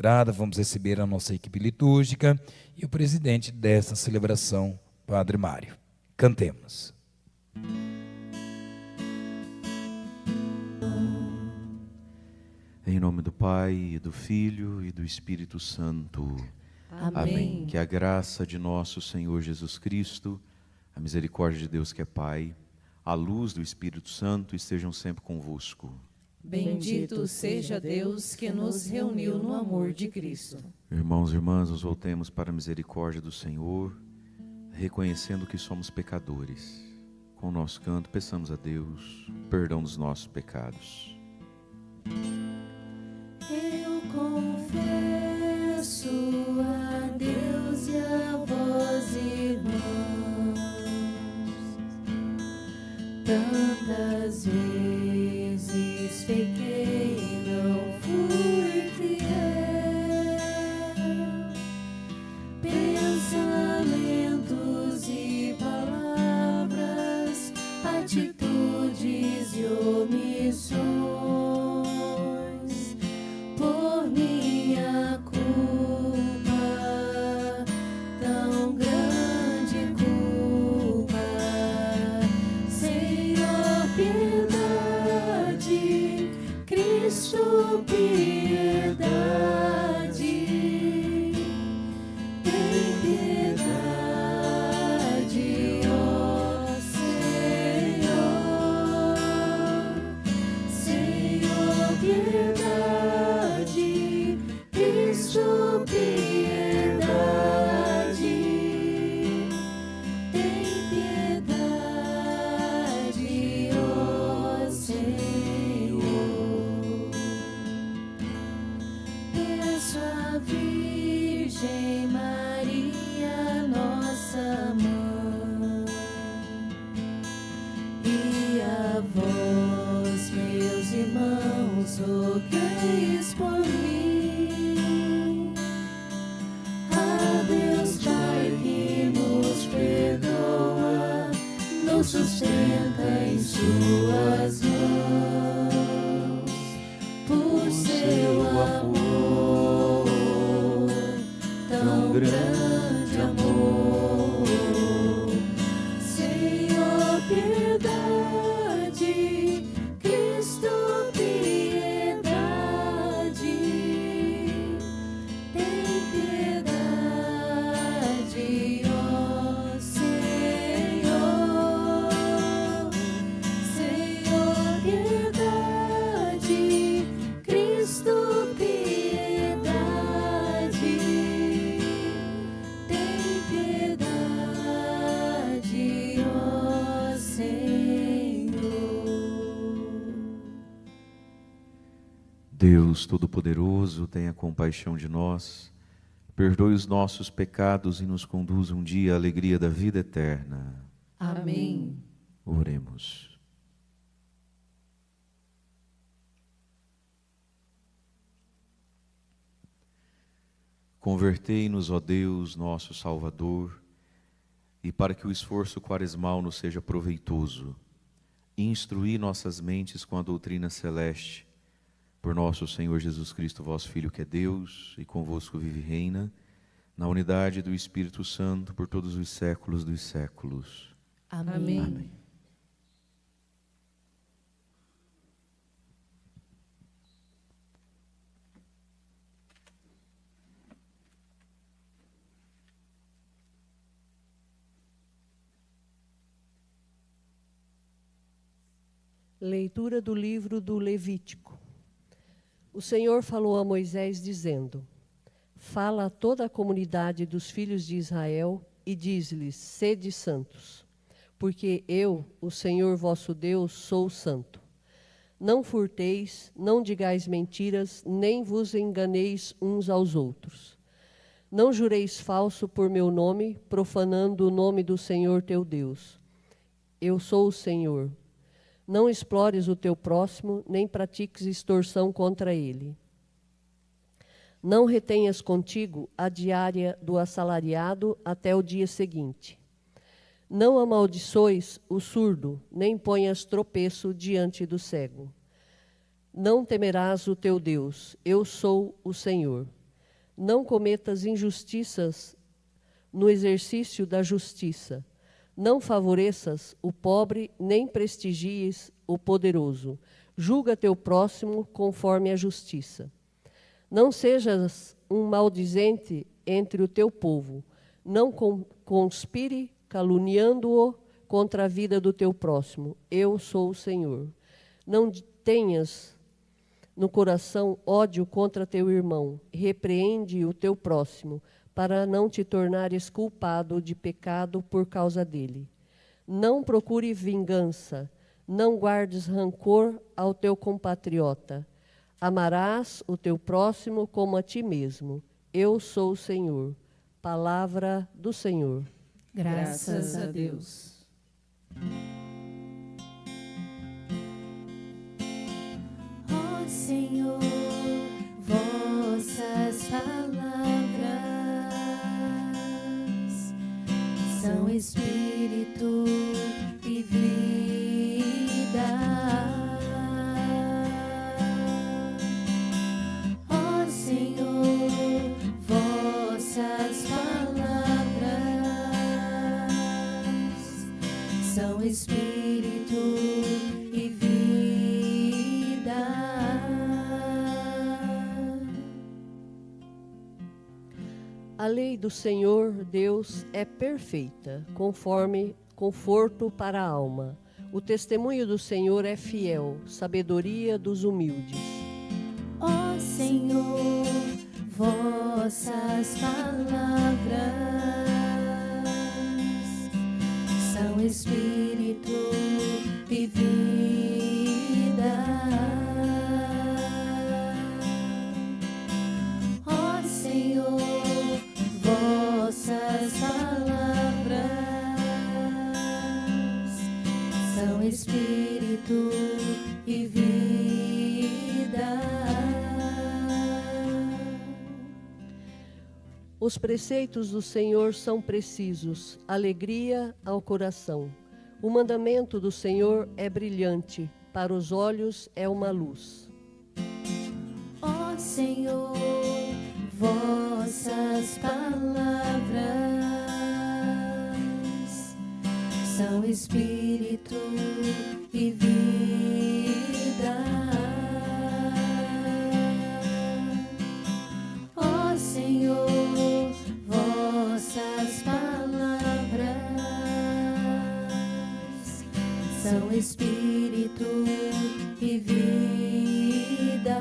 entrada, vamos receber a nossa equipe litúrgica e o presidente dessa celebração, Padre Mário. Cantemos. Em nome do Pai, e do Filho e do Espírito Santo. Amém. Que a graça de nosso Senhor Jesus Cristo, a misericórdia de Deus que é Pai, a luz do Espírito Santo estejam sempre convosco. Bendito seja Deus que nos reuniu no amor de Cristo. Irmãos e irmãs, nos voltemos para a misericórdia do Senhor, reconhecendo que somos pecadores. Com o nosso canto, peçamos a Deus perdão dos nossos pecados. Eu confesso a Deus e a vós, irmãos, tantas vezes pequei, não fui fiel, pensamentos e palavras, atitudes e omissões. Por minha culpa, tão grande culpa, Senhor, piedade, Cristo, piedade, tem piedade, ó Senhor, Senhor, piedade. Cristo, piedade, tem piedade, ó Senhor. Peço à Virgem Maria, nossa mãe, e a vós, meus irmãos, rogueis por mim. Perdoa, nos sustenta em suas mãos, por seu amor, tão grande amor. Senhor, piedade, Cristo, piedade, tem piedade, ó Senhor, Senhor, piedade, Cristo, piedade, tem piedade, ó Senhor. Deus Todo-Poderoso, tenha compaixão de nós, perdoe os nossos pecados e nos conduza um dia à alegria da vida eterna. Amém. Oremos. Convertei-nos, ó Deus, nosso Salvador, e para que o esforço quaresmal nos seja proveitoso, instruí nossas mentes com a doutrina celeste, por nosso Senhor Jesus Cristo, vosso Filho, que é Deus, e convosco vive e reina, na unidade do Espírito Santo, por todos os séculos dos séculos. Amém. Amém. Leitura do livro do Levítico. O Senhor falou a Moisés, dizendo: Fala a toda a comunidade dos filhos de Israel e diz-lhes: Sede santos, porque eu, o Senhor vosso Deus, sou santo. Não furteis, não digais mentiras, nem vos enganeis uns aos outros. Não jureis falso por meu nome, profanando o nome do Senhor teu Deus. Eu sou o Senhor. Não explores o teu próximo, nem pratiques extorsão contra ele. Não retenhas contigo a diária do assalariado até o dia seguinte. Não amaldiçoes o surdo, nem ponhas tropeço diante do cego. Não temerás o teu Deus, eu sou o Senhor. Não cometas injustiças no exercício da justiça. Não favoreças o pobre, nem prestigies o poderoso. Julga teu próximo conforme a justiça. Não sejas um maldizente entre o teu povo. Não conspire caluniando-o contra a vida do teu próximo. Eu sou o Senhor. Não tenhas no coração ódio contra teu irmão. Repreende o teu próximo, para não te tornares culpado de pecado por causa dele. Não procure vingança, não guardes rancor ao teu compatriota. Amarás o teu próximo como a ti mesmo. Eu sou o Senhor. Palavra do Senhor. Graças a Deus. Ó Senhor, vossas palavras são espírito e vida. Ó Senhor, vossas palavras são espírito e vida. A lei do Senhor Deus é perfeita, conforme conforto para a alma. O testemunho do Senhor é fiel, sabedoria dos humildes. Ó Senhor, vossas palavras são espírito e vida. Ó Senhor, vossas palavras são espírito e vida. Os preceitos do Senhor são precisos, alegria ao coração. O mandamento do Senhor é brilhante, para os olhos é uma luz. Ó Senhor, vossas palavras são espírito e vida. Ó Senhor, vossas palavras são espírito e vida.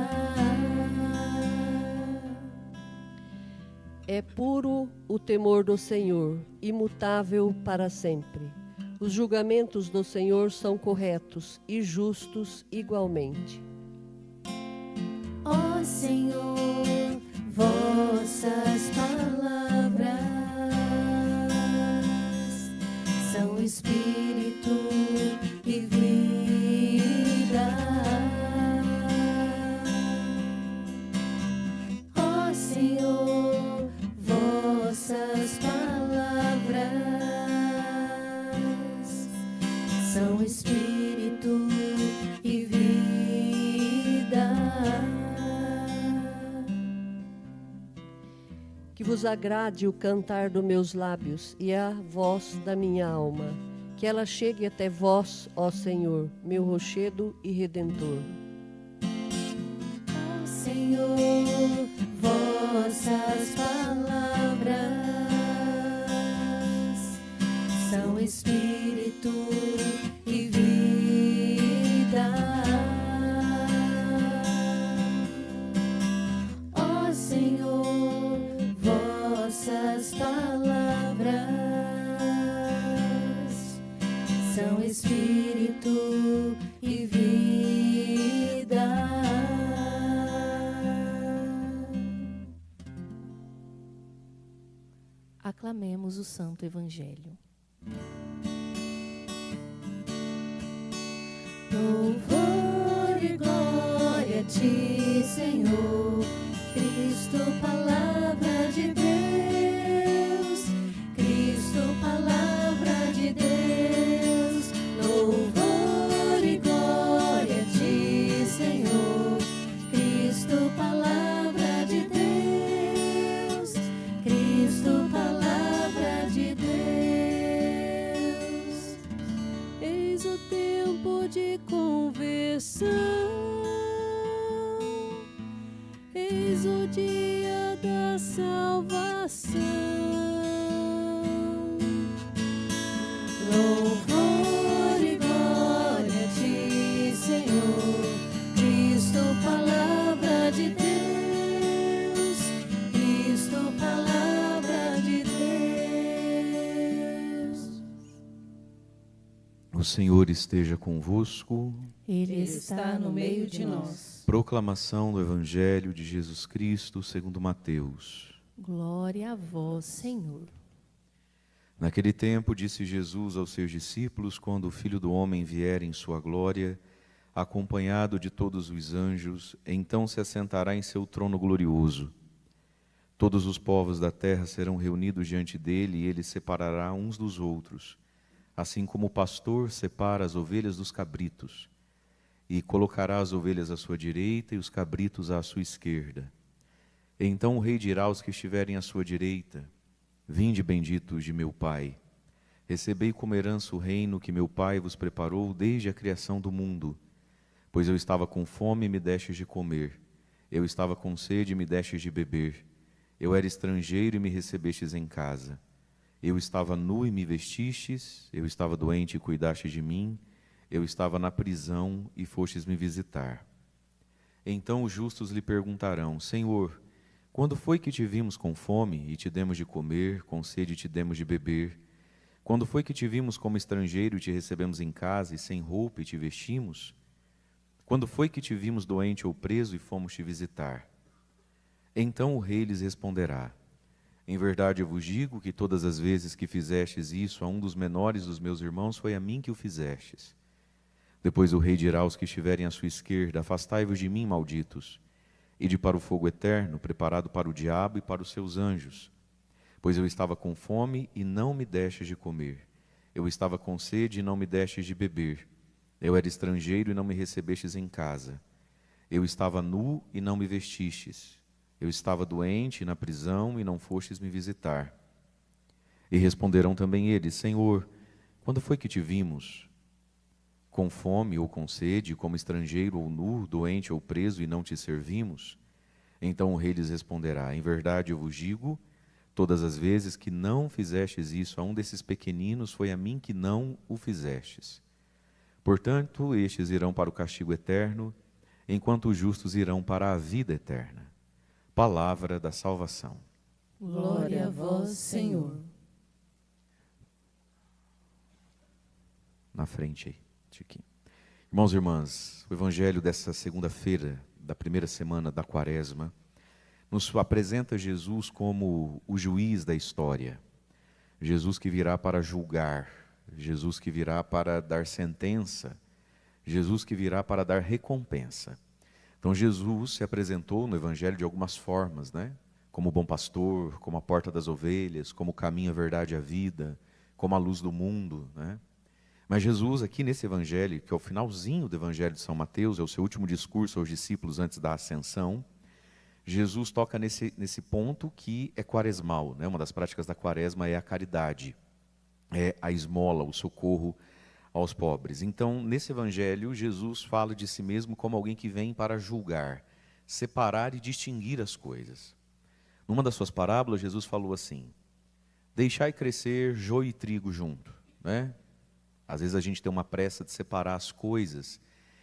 É puro o temor do Senhor, imutável para sempre. Os julgamentos do Senhor são corretos e justos igualmente. Ó Senhor, vossas palavras são espírito e vida. Ó Senhor, vossas palavras são espírito e vida. Que vos agrade o cantar dos meus lábios e a voz da minha alma. Que ela chegue até vós, ó Senhor, meu rochedo e redentor. Ó Senhor, vossas palavras são espírito e vida. Ó Senhor, vossas palavras são espírito e vida. Aclamemos o Santo Evangelho. Louvor e glória a ti, Senhor, Cristo, palavra de Deus, Cristo, palavra de Deus. Louvor e glória a ti, Senhor, Cristo, palavra de Deus. dia da salvação. Louvor e glória a ti, Senhor, Cristo, palavra de Deus, Cristo, palavra de Deus. O Senhor esteja convosco. Ele Está no meio de nós. Proclamação do Evangelho de Jesus Cristo segundo Mateus. Glória a vós, Senhor. Naquele tempo disse Jesus aos seus discípulos: quando o Filho do Homem vier em sua glória, acompanhado de todos os anjos, então se assentará em seu trono glorioso. Todos os povos da terra serão reunidos diante dele e ele separará uns dos outros, assim como o pastor separa as ovelhas dos cabritos, e colocará as ovelhas à sua direita e os cabritos à sua esquerda. Então o rei dirá aos que estiverem à sua direita: vinde, benditos de meu Pai, recebei como herança o reino que meu Pai vos preparou desde a criação do mundo. Pois eu estava com fome e me destes de comer, eu estava com sede e me destes de beber, eu era estrangeiro e me recebestes em casa, eu estava nu e me vestistes, eu estava doente e cuidastes de mim, eu estava na prisão e fostes me visitar. Então os justos lhe perguntarão: Senhor, quando foi que te vimos com fome e te demos de comer, com sede e te demos de beber? Quando foi que te vimos como estrangeiro e te recebemos em casa, e sem roupa e te vestimos? Quando foi que te vimos doente ou preso e fomos te visitar? Então o rei lhes responderá: em verdade eu vos digo que todas as vezes que fizestes isso a um dos menores dos meus irmãos, foi a mim que o fizestes. Depois o rei dirá aos que estiverem à sua esquerda: afastai-vos de mim, malditos, ide para o fogo eterno, preparado para o diabo e para os seus anjos. Pois eu estava com fome e não me destes de comer, eu estava com sede e não me destes de beber, eu era estrangeiro e não me recebestes em casa, eu estava nu e não me vestistes, eu estava doente na prisão e não fostes me visitar. E responderão também eles: Senhor, quando foi que te vimos com fome ou com sede, como estrangeiro ou nu, doente ou preso, e não te servimos? Então o rei lhes responderá: em verdade eu vos digo, todas as vezes que não fizestes isso a um desses pequeninos, foi a mim que não o fizestes. Portanto, estes irão para o castigo eterno, enquanto os justos irão para a vida eterna. Palavra da salvação. Glória a vós, Senhor. Na frente aí, Chiquinho. Irmãos e irmãs, o Evangelho dessa segunda-feira, da primeira semana da Quaresma, nos apresenta Jesus como o juiz da história. Jesus que virá para julgar, Jesus que virá para dar sentença, Jesus que virá para dar recompensa. Então Jesus se apresentou no Evangelho de algumas formas, né? Como o bom pastor, como a porta das ovelhas, como o caminho, a verdade e a vida, como a luz do mundo, né? Mas Jesus aqui nesse Evangelho, que é o finalzinho do Evangelho de São Mateus, é o seu último discurso aos discípulos antes da ascensão, Jesus toca nesse ponto que é quaresmal, né? Uma das práticas da quaresma é a caridade, é a esmola, o socorro aos pobres. Então, nesse Evangelho, Jesus fala de si mesmo como alguém que vem para julgar, separar e distinguir as coisas. Numa das suas parábolas, Jesus falou assim: deixai crescer joio e trigo junto, né? Às vezes a gente tem uma pressa de separar as coisas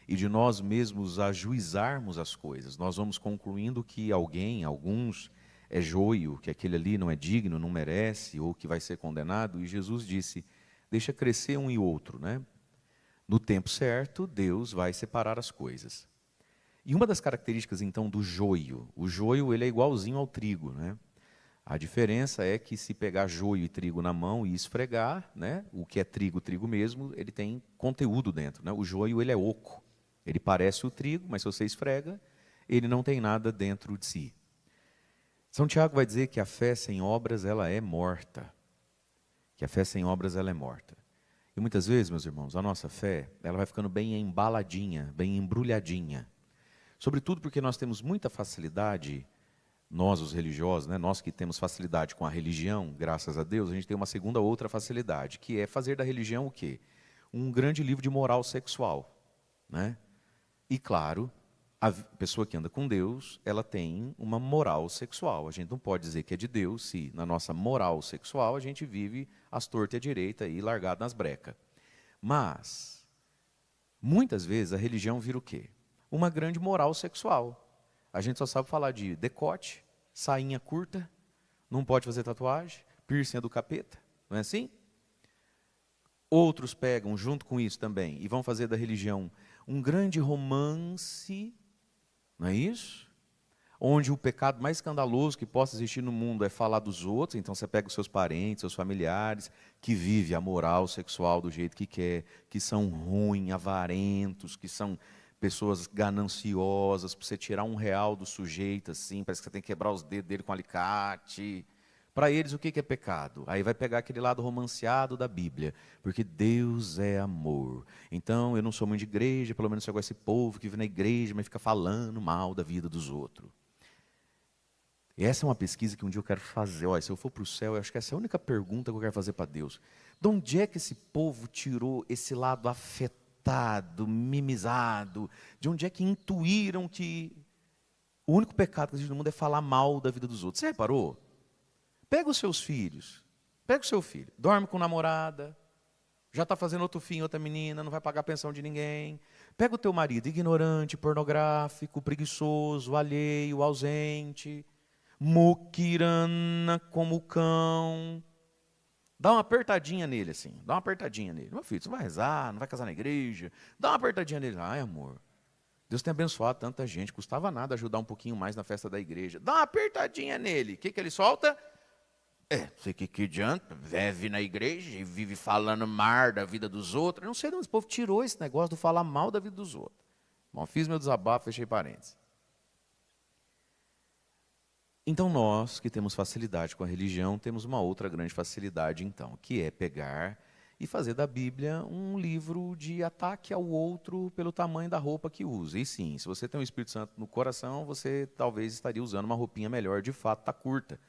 e de nós mesmos ajuizarmos as coisas. Nós vamos concluindo que alguns, é joio, que aquele ali não é digno, não merece, ou que vai ser condenado. E Jesus disse: deixa crescer um e outro, né? No tempo certo, Deus vai separar as coisas. E uma das características, então, do joio, o joio ele é igualzinho ao trigo, né? A diferença é que se pegar joio e trigo na mão e esfregar, né, o que é trigo, trigo mesmo, ele tem conteúdo dentro, né? O joio ele é oco, ele parece o trigo, mas se você esfrega, ele não tem nada dentro de si. São Tiago vai dizer que a fé sem obras ela é morta, que a fé sem obras ela é morta. E muitas vezes, meus irmãos, a nossa fé ela vai ficando bem embaladinha, bem embrulhadinha, sobretudo porque nós temos muita facilidade. Nós, os religiosos, né, nós que temos facilidade com a religião, graças a Deus, a gente tem uma segunda outra facilidade, que é fazer da religião o quê? Um grande livro de moral sexual, né? E claro, A pessoa que anda com Deus, ela tem uma moral sexual. A gente não pode dizer que é de Deus se, na nossa moral sexual, a gente vive às tortas e à direita e largado nas brecas. Mas, muitas vezes, a religião vira o quê? Uma grande moral sexual. A gente só sabe falar de decote, sainha curta, não pode fazer tatuagem, piercing é do capeta, não é assim? Outros pegam, junto com isso também, e vão fazer da religião um grande romance, não é isso? Onde o pecado mais escandaloso que possa existir no mundo é falar dos outros. Então você pega os seus parentes, seus familiares, que vivem a moral sexual do jeito que quer, que são ruins, avarentos, que são pessoas gananciosas, para você tirar R$1 do sujeito, assim, parece que você tem que quebrar os dedos dele com alicate. Para eles, o que é pecado? Aí vai pegar aquele lado romanceado da Bíblia, porque Deus é amor. Então, eu não sou muito de igreja, pelo menos eu gosto desse povo que vive na igreja, mas fica falando mal da vida dos outros. E essa é uma pesquisa que um dia eu quero fazer. Olha, se eu for para o céu, eu acho que essa é a única pergunta que eu quero fazer para Deus. De onde é que esse povo tirou esse lado afetado, mimizado? De onde é que intuíram que o único pecado que existe no mundo é falar mal da vida dos outros? Você reparou? Pega os seus filhos, pega o seu filho, dorme com namorada, já está fazendo outro fim, outra menina, não vai pagar a pensão de ninguém. Pega o teu marido, ignorante, pornográfico, preguiçoso, alheio, ausente, muquirana como cão. Dá uma apertadinha nele, assim, dá uma apertadinha nele. Meu filho, você não vai rezar, não vai casar na igreja, dá uma apertadinha nele. Ai, amor, Deus tem abençoado tanta gente, custava nada ajudar um pouquinho mais na festa da igreja. Dá uma apertadinha nele. O que ele solta? Sei que adianta, vive na igreja e vive falando mal da vida dos outros. Eu não sei de onde esse povo tirou esse negócio de falar mal da vida dos outros. Bom, fiz meu desabafo, fechei parênteses. Então nós, que temos facilidade com a religião, temos uma outra grande facilidade, então, que é pegar e fazer da Bíblia um livro de ataque ao outro pelo tamanho da roupa que usa. E sim, se você tem o Espírito Santo no coração, você talvez estaria usando uma roupinha melhor, de fato está curta.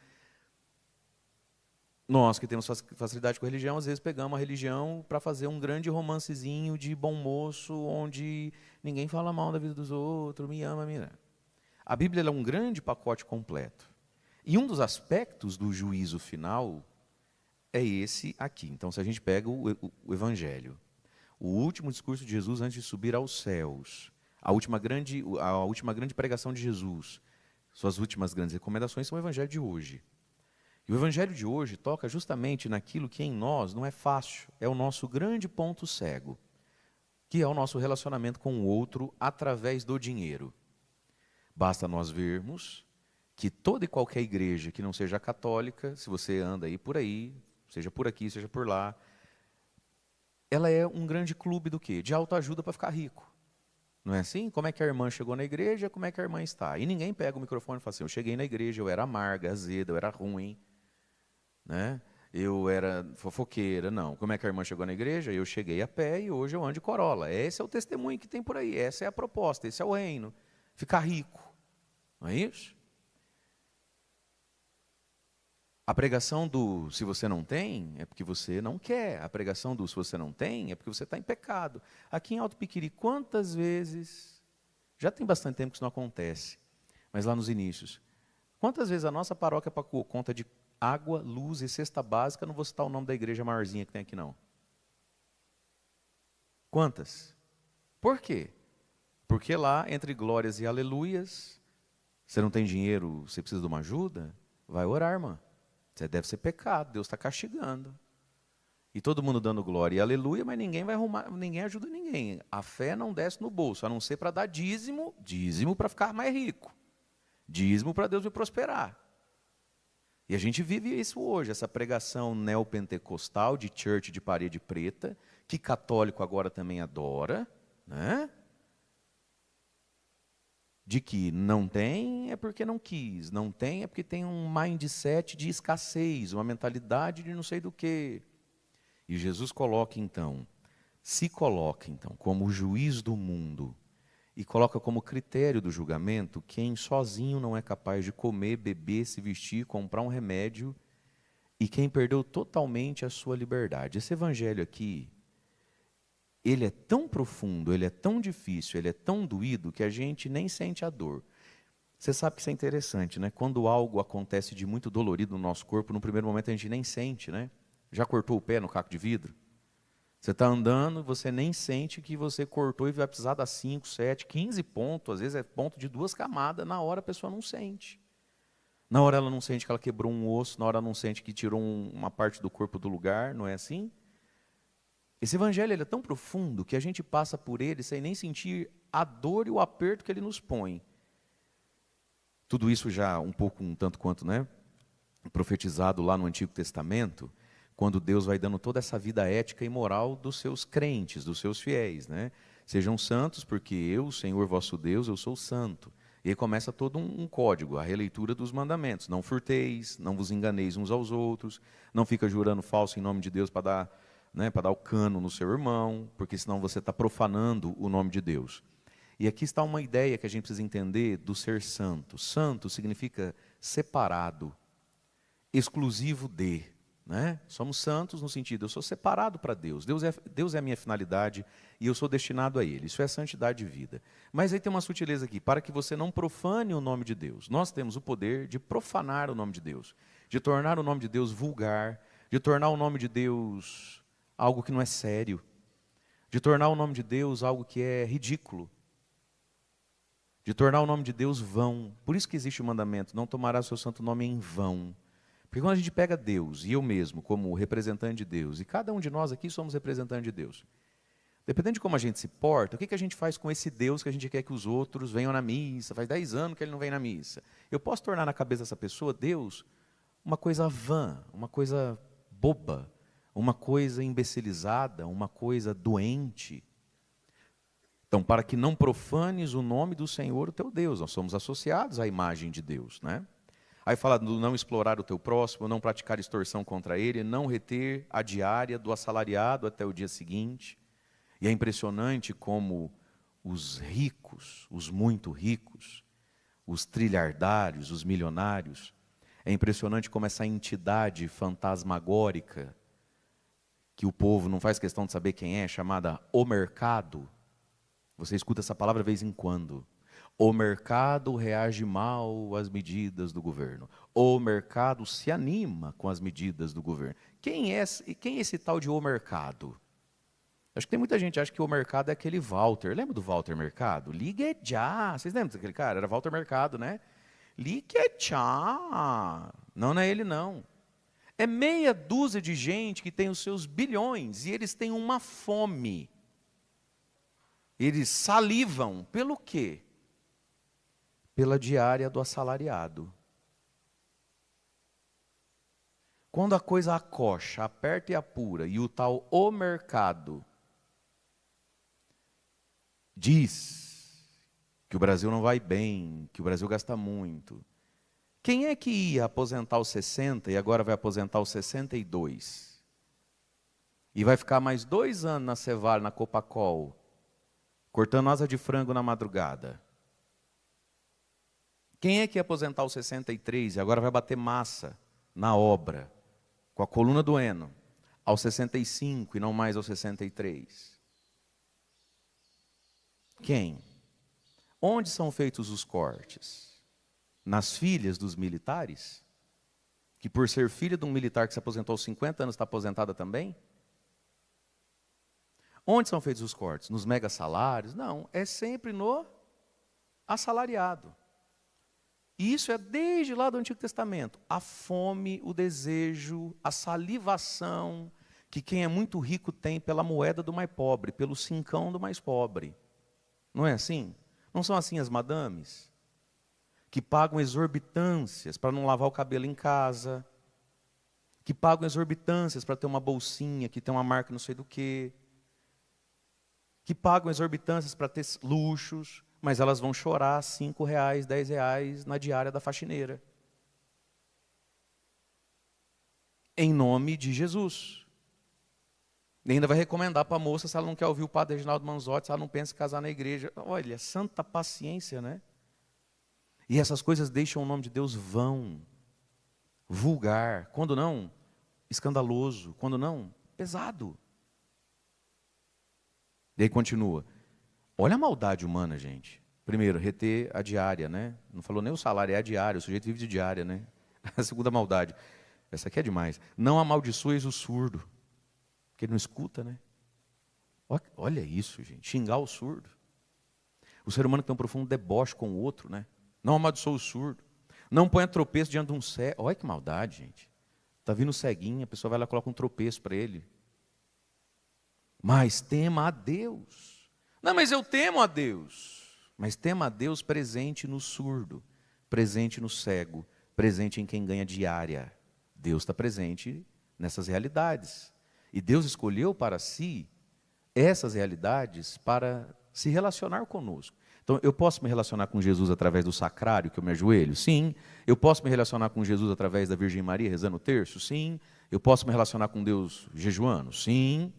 Nós que temos facilidade com a religião, às vezes pegamos a religião para fazer um grande romancezinho de bom moço, onde ninguém fala mal da vida dos outros, me ama, me ama. A Bíblia é um grande pacote completo. E um dos aspectos do juízo final é esse aqui. Então, se a gente pega o Evangelho, o último discurso de Jesus antes de subir aos céus, a última grande pregação de Jesus, suas últimas grandes recomendações são o Evangelho de hoje. E o Evangelho de hoje toca justamente naquilo que em nós não é fácil, é o nosso grande ponto cego, que é o nosso relacionamento com o outro através do dinheiro. Basta nós vermos que toda e qualquer igreja que não seja católica, se você anda aí, seja por aqui, seja por lá, ela é um grande clube do quê? De autoajuda para ficar rico. Não é assim? Como é que a irmã chegou na igreja, como é que a irmã está? E ninguém pega o microfone e fala assim, eu cheguei na igreja, eu era amarga, azeda, eu era ruim, né? Eu era fofoqueira, não. Como é que a irmã chegou na igreja? Eu cheguei a pé e hoje eu ando de Corolla. Esse é o testemunho que tem por aí, essa é a proposta, esse é o reino. Ficar rico, não é isso? A pregação do se você não tem, é porque você não quer. A pregação do se você não tem, é porque você está em pecado. Aqui em Alto Piquiri, quantas vezes, já tem bastante tempo que isso não acontece, mas lá nos inícios, quantas vezes a nossa paróquia pagou conta de água, luz e cesta básica, não vou citar o nome da igreja maiorzinha que tem aqui não. Quantas? Por quê? Porque lá, entre glórias e aleluias, você não tem dinheiro, você precisa de uma ajuda, vai orar, irmã. Você deve ser pecado, Deus está castigando. E todo mundo dando glória e aleluia, mas ninguém vai arrumar, ninguém ajuda ninguém. A fé não desce no bolso, a não ser para dar dízimo para ficar mais rico. Dízimo para Deus me prosperar. E a gente vive isso hoje, essa pregação neopentecostal de church de parede preta, que católico agora também adora, né? De que não tem é porque não quis, não tem é porque tem um mindset de escassez, uma mentalidade de não sei do quê. E Jesus se coloca então como o juiz do mundo e coloca como critério do julgamento quem sozinho não é capaz de comer, beber, se vestir, comprar um remédio e quem perdeu totalmente a sua liberdade. Esse evangelho aqui, ele é tão profundo, ele é tão difícil, ele é tão doído que a gente nem sente a dor. Você sabe que isso é interessante, né? Quando algo acontece de muito dolorido no nosso corpo, no primeiro momento a gente nem sente, né? Já cortou o pé no caco de vidro? Você está andando, você nem sente que você cortou e vai precisar dar 5, 7, 15 pontos. Às vezes é ponto de 2 camadas, na hora a pessoa não sente. Na hora ela não sente que ela quebrou um osso, na hora ela não sente que tirou uma parte do corpo do lugar, não é assim? Esse evangelho ele é tão profundo que a gente passa por ele sem nem sentir a dor e o aperto que ele nos põe. Tudo isso já um pouco, um tanto quanto, né, profetizado lá no Antigo Testamento, quando Deus vai dando toda essa vida ética e moral dos seus crentes, dos seus fiéis, né? Sejam santos, porque eu, Senhor vosso Deus, eu sou santo. E aí começa todo um código, a releitura dos mandamentos. Não furteis, não vos enganeis uns aos outros, não fica jurando falso em nome de Deus para dar, né, para dar o cano no seu irmão, porque senão você está profanando o nome de Deus. E aqui está uma ideia que a gente precisa entender do ser santo. Santo significa separado, exclusivo de. Né? Somos santos no sentido, eu sou separado para Deus. Deus é a minha finalidade e eu sou destinado a Ele. Isso é santidade de vida. Mas aí tem uma sutileza aqui, para que você não profane o nome de Deus. Nós temos o poder de profanar o nome de Deus, de tornar o nome de Deus vulgar, de tornar o nome de Deus algo que não é sério, de tornar o nome de Deus algo que é ridículo, de tornar o nome de Deus vão. Por isso que existe o mandamento, não tomará o seu santo nome em vão. Porque quando a gente pega Deus, e eu mesmo, como representante de Deus, e cada um de nós aqui somos representantes de Deus, dependendo de como a gente se porta, o que a gente faz com esse Deus que a gente quer que os outros venham na missa? Faz 10 anos que ele não vem na missa. Eu posso tornar na cabeça dessa pessoa, Deus, uma coisa vã, uma coisa boba, uma coisa imbecilizada, uma coisa doente. Então, para que não profanes o nome do Senhor, o teu Deus, nós somos associados à imagem de Deus, né? Aí fala do não explorar o teu próximo, não praticar extorsão contra ele, não reter a diária do assalariado até o dia seguinte. E é impressionante como os ricos, os muito ricos, os trilhardários, os milionários, é impressionante como essa entidade fantasmagórica, que o povo não faz questão de saber quem é, chamada o mercado. Você escuta essa palavra de vez em quando. O mercado reage mal às medidas do governo. O mercado se anima com as medidas do governo. Quem é esse tal de o mercado? Acho que tem muita gente que acha que o mercado é aquele Walter. Lembra do Walter Mercado? Ligue já. Vocês lembram daquele cara? Era Walter Mercado, né? Ligue já. Não é ele, não. É meia dúzia de gente que tem os seus bilhões e eles têm uma fome. Eles salivam pelo quê? Pela diária do assalariado. Quando a coisa acocha, aperta e apura, e o tal o mercado diz que o Brasil não vai bem, que o Brasil gasta muito. Quem é que ia aposentar os 60 e agora vai aposentar os 62? E vai ficar mais 2 anos na Cevar, na Copacol, cortando asa de frango na madrugada? Quem é que ia aposentar os 63 e agora vai bater massa na obra, com a coluna doendo, aos 65 e não mais aos 63? Quem? Onde são feitos os cortes? Nas filhas dos militares? Que por ser filha de um militar que se aposentou aos 50 anos está aposentada também? Onde são feitos os cortes? Nos mega salários? Não, é sempre no assalariado. E isso é desde lá do Antigo Testamento. A fome, o desejo, a salivação que quem é muito rico tem pela moeda do mais pobre, pelo cincão do mais pobre. Não é assim? Não são assim as madames? Que pagam exorbitâncias para não lavar o cabelo em casa, que pagam exorbitâncias para ter uma bolsinha que tem uma marca não sei do quê, que pagam exorbitâncias para ter luxos, mas elas vão chorar R$5, R$10 na diária da faxineira. Em nome de Jesus. E ainda vai recomendar para a moça, se ela não quer ouvir o padre Reginaldo Manzotti, se ela não pensa em casar na igreja. Olha, santa paciência, né? E essas coisas deixam o nome de Deus vão, vulgar, quando não, escandaloso, quando não, pesado. E aí continua. Olha a maldade humana, gente. Primeiro, reter a diária, né? Não falou nem o salário, é a diária. O sujeito vive de diária, né? A segunda maldade. Essa aqui é demais. Não amaldiçoeis o surdo, porque ele não escuta, né? Olha isso, gente. Xingar o surdo. O ser humano que tem um profundo deboche com o outro, né? Não amaldiçoa o surdo. Não ponha tropeço diante de um cego. Olha que maldade, gente. Está vindo ceguinho, a pessoa vai lá e coloca um tropeço para ele. Mas tema a Deus. Não, mas eu temo a Deus. Mas tema a Deus presente no surdo, presente no cego, presente em quem ganha diária. Deus está presente nessas realidades. E Deus escolheu para si essas realidades para se relacionar conosco. Então, eu posso me relacionar com Jesus através do sacrário, que eu me ajoelho? Sim. Eu posso me relacionar com Jesus através da Virgem Maria, rezando o terço? Sim. Eu posso me relacionar com Deus jejuando? Sim.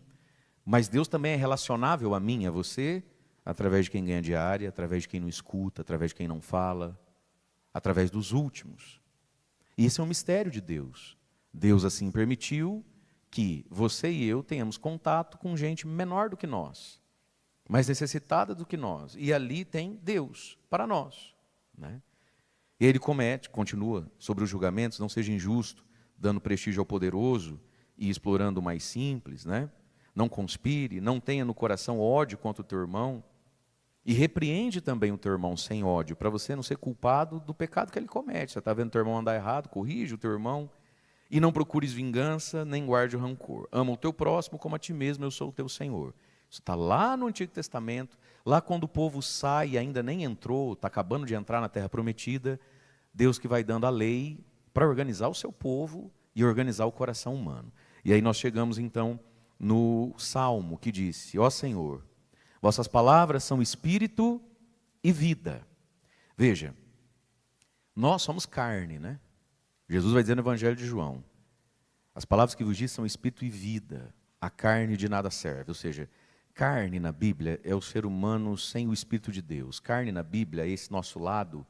Mas Deus também é relacionável a mim, a você, através de quem ganha diária, através de quem não escuta, através de quem não fala, através dos últimos. E esse é um mistério de Deus. Deus assim permitiu que você e eu tenhamos contato com gente menor do que nós, mais necessitada do que nós. E ali tem Deus para nós, né? E ele continua sobre os julgamentos, não seja injusto, dando prestígio ao poderoso e explorando o mais simples, né? Não conspire, não tenha no coração ódio contra o teu irmão. E repreende também o teu irmão sem ódio, para você não ser culpado do pecado que ele comete. Você está vendo o teu irmão andar errado, corrige o teu irmão. E não procures vingança, nem guarde o rancor. Ama o teu próximo como a ti mesmo, eu sou o teu Senhor. Isso está lá no Antigo Testamento, lá quando o povo sai e ainda nem entrou, está acabando de entrar na Terra Prometida, Deus que vai dando a lei para organizar o seu povo e organizar o coração humano. E aí nós chegamos então no Salmo que disse, ó Senhor, vossas palavras são espírito e vida. Veja, nós somos carne, né? Jesus vai dizer no Evangelho de João, as palavras que vos disse são espírito e vida, a carne de nada serve. Ou seja, carne na Bíblia é o ser humano sem o Espírito de Deus. Carne na Bíblia é esse nosso lado,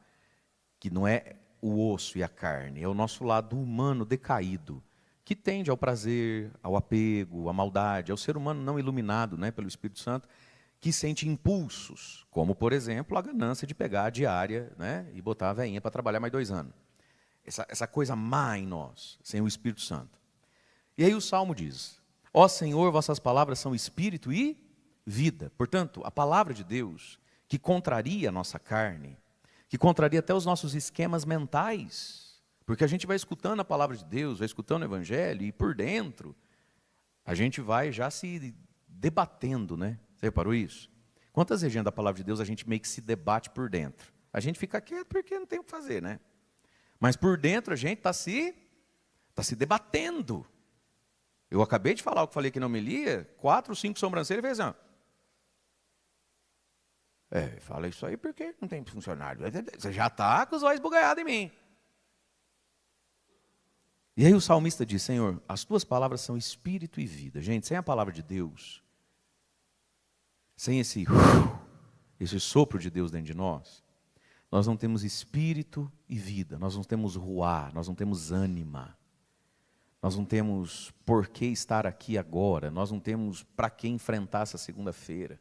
que não é o osso e a carne, é o nosso lado humano decaído, que tende ao prazer, ao apego, à maldade, é o ser humano não iluminado, né, pelo Espírito Santo, que sente impulsos, como, por exemplo, a ganância de pegar a diária, né, e botar a veinha para trabalhar mais 2 anos. Essa coisa má em nós, sem o Espírito Santo. E aí o Salmo diz, ó Senhor, vossas palavras são espírito e vida. Portanto, a palavra de Deus, que contraria a nossa carne, que contraria até os nossos esquemas mentais, porque a gente vai escutando a palavra de Deus, vai escutando o Evangelho, e por dentro, a gente vai já se debatendo, né? Você reparou isso? Quantas regiões da palavra de Deus a gente meio que se debate por dentro? A gente fica quieto porque não tem o que fazer, né? Mas por dentro a gente está se debatendo. Eu acabei de falar o que falei que não me lia, 4, 5 sobrancelhas e fez assim. Fala isso aí porque não tem funcionário. Você já está com os olhos bugalhados em mim. E aí o salmista diz, Senhor, as tuas palavras são espírito e vida. Gente, sem a palavra de Deus, sem esse sopro de Deus dentro de nós não temos espírito e vida, nós não temos ruá, nós não temos ânima, nós não temos por que estar aqui agora, nós não temos para que enfrentar essa segunda-feira.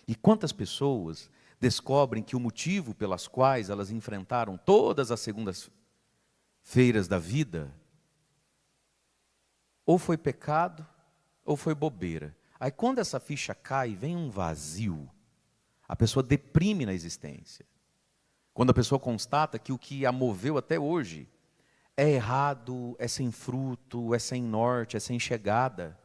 E quantas pessoas descobrem que o motivo pelas quais elas enfrentaram todas as segundas-feiras da vida, ou foi pecado, ou foi bobeira. Aí quando essa ficha cai, vem um vazio, a pessoa deprime na existência. Quando a pessoa constata que o que a moveu até hoje é errado, é sem fruto, é sem norte, é sem chegada.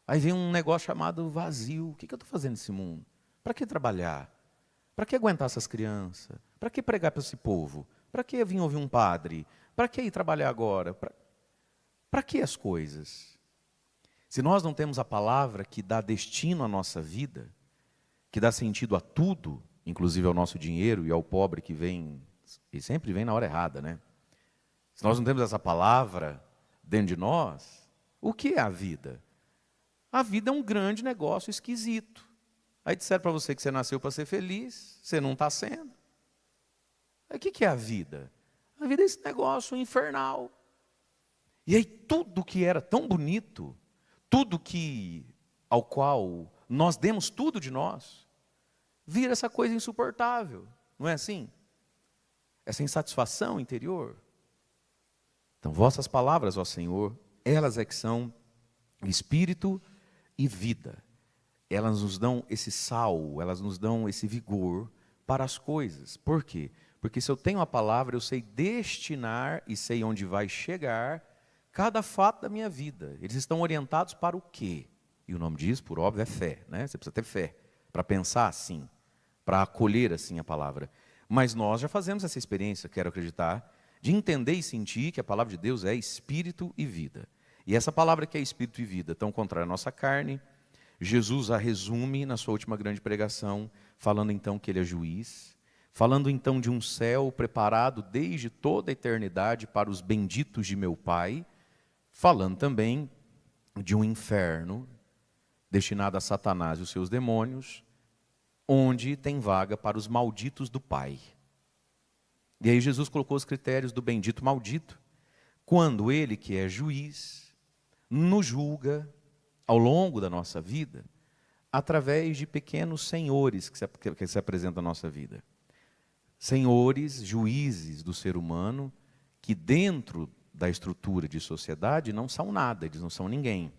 Aí vem um negócio chamado vazio. O que eu estou fazendo nesse mundo? Para que trabalhar? Para que aguentar essas crianças? Para que pregar para esse povo? Para que vir ouvir um padre? Para que ir trabalhar agora? Para que as coisas? Se nós não temos a palavra que dá destino à nossa vida, que dá sentido a tudo, inclusive ao nosso dinheiro e ao pobre que vem, e sempre vem na hora errada, né? Se nós não temos essa palavra dentro de nós, o que é a vida? A vida é um grande negócio esquisito. Aí disseram para você que você nasceu para ser feliz, você não está sendo. Aí o que é a vida? A vida é esse negócio infernal. E aí tudo que era tão bonito, tudo ao qual nós demos tudo de nós, vira essa coisa insuportável, não é assim? Essa insatisfação interior. Então, vossas palavras, ó Senhor, elas é que são espírito e vida. Elas nos dão esse sal, elas nos dão esse vigor para as coisas. Por quê? Porque se eu tenho a palavra, eu sei destinar e sei onde vai chegar cada fato da minha vida. Eles estão orientados para o quê? E o nome disso, por óbvio, é fé, né? Você precisa ter fé para pensar assim, para acolher assim a palavra. Mas nós já fazemos essa experiência, quero acreditar, de entender e sentir que a palavra de Deus é espírito e vida. E essa palavra que é espírito e vida, tão contrária à nossa carne, Jesus a resume na sua última grande pregação, falando então que ele é juiz, falando então de um céu preparado desde toda a eternidade para os benditos de meu Pai, falando também de um inferno destinado a Satanás e os seus demônios, onde tem vaga para os malditos do Pai. E aí Jesus colocou os critérios do bendito maldito, quando ele, que é juiz, nos julga ao longo da nossa vida, através de pequenos senhores que se apresentam na nossa vida. Senhores, juízes do ser humano, que dentro da estrutura de sociedade não são nada, eles não são ninguém.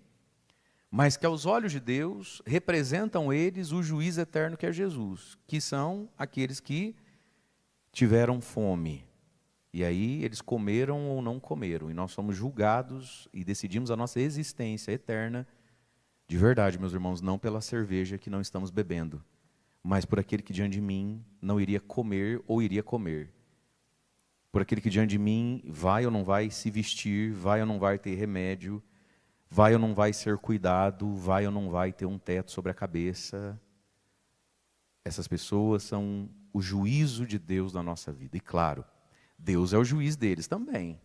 Mas que aos olhos de Deus representam eles o juiz eterno que é Jesus, que são aqueles que tiveram fome. E aí eles comeram ou não comeram, e nós somos julgados e decidimos a nossa existência eterna, de verdade, meus irmãos, não pela cerveja que não estamos bebendo, mas por aquele que diante de mim não iria comer ou iria comer. Por aquele que diante de mim vai ou não vai se vestir, vai ou não vai ter remédio, vai ou não vai ser cuidado, vai ou não vai ter um teto sobre a cabeça. Essas pessoas são o juízo de Deus na nossa vida. E claro, Deus é o juiz deles também.